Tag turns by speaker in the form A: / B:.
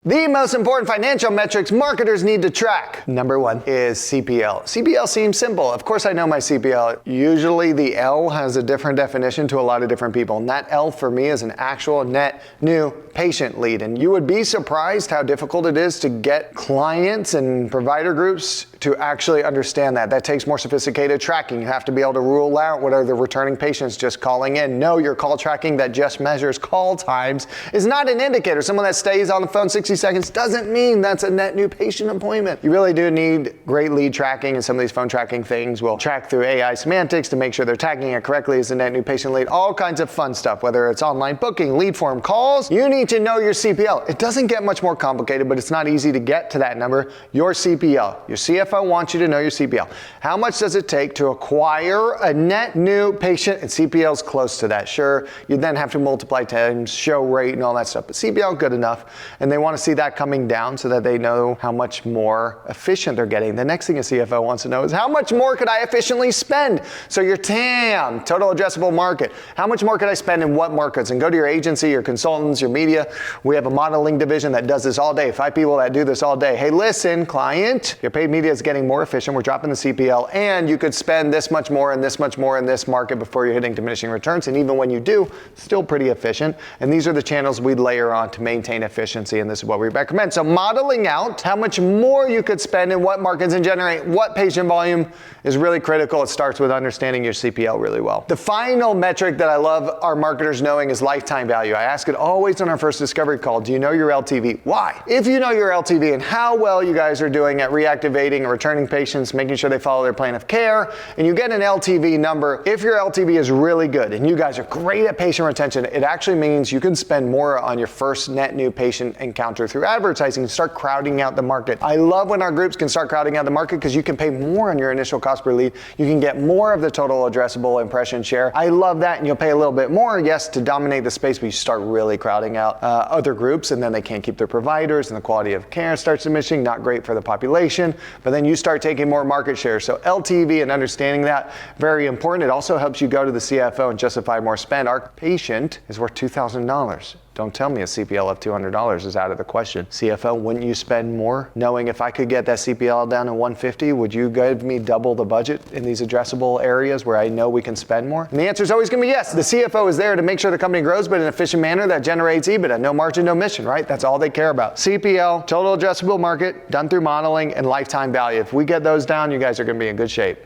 A: The most important financial metrics marketers need to track. Number one is CPL. CPL seems simple. Of course I know my CPL. Usually the L has a different definition to a lot of different people. And that L for me is an actual net new patient lead. And you would be surprised how difficult it is to get clients and provider groups to actually understand that. That takes more sophisticated tracking. You have to be able to rule out what are the returning patients just calling in. No, your call tracking that just measures call times is not an indicator. Someone that stays on the phone 60 seconds doesn't mean that's a net new patient appointment. You really do need great lead tracking, and some of these phone tracking things will track through AI semantics to make sure they're tagging it correctly as a net new patient lead. All kinds of fun stuff, whether it's online booking, lead form calls. You need to know your CPL. It doesn't get much more complicated, but it's not easy to get to that number. Your CPL. Your CFO wants you to know your CPL. How much does it take to acquire a net new patient? And CPL is close to that. Sure, you then have to multiply times show rate and all that stuff, but CPL good enough, and they want to see that coming down so that they know how much more efficient they're getting. The next thing a CFO wants to know is how much more could I efficiently spend? So your TAM, total addressable market, how much more could I spend in what markets? And go to your agency, your consultants, your media. We have a modeling division that does this all day. 5 people that do this all day. Hey, listen, client, your paid media is getting more efficient. We're dropping the CPL, and you could spend this much more and this much more in this market before you're hitting diminishing returns. And even when you do, still pretty efficient. And these are the channels we'd layer on to maintain efficiency, and this is what we recommend. So modeling out how much more you could spend in what markets and generate what patient volume is really critical. It starts with understanding your CPL really well. The final metric that I love our marketers knowing is lifetime value. I ask it always on our first discovery call. Do you know your LTV? Why? If you know your LTV and how well you guys are doing at reactivating and returning patients, making sure they follow their plan of care, and you get an LTV number, if your LTV is really good and you guys are great at patient retention, it actually means you can spend more on your first net new patient encounter through advertising and start crowding out the market. I love when our groups can start crowding out the market because you can pay more on your initial cost per lead. You can get more of the total addressable impression share. I love that, and you'll pay a little bit more, yes, to dominate the space, but you start really crowding out other groups, and then they can't keep their providers, and the quality of care starts diminishing. Not great for the population, but then you start taking more market share. So LTV and understanding that, very important. It also helps you go to the CFO and justify more spend. Our patient is worth $2,000. Don't tell me a CPL of $200 is out of the question. CFO, wouldn't you spend more knowing if I could get that CPL down to 150, would you give me double the budget in these addressable areas where I know we can spend more? And the answer is always going to be yes. The CFO is there to make sure the company grows, but in an efficient manner that generates EBITDA. No margin, no mission, right? That's all they care about. CPL, total addressable market, done through modeling, and lifetime value. If we get those down, you guys are going to be in good shape.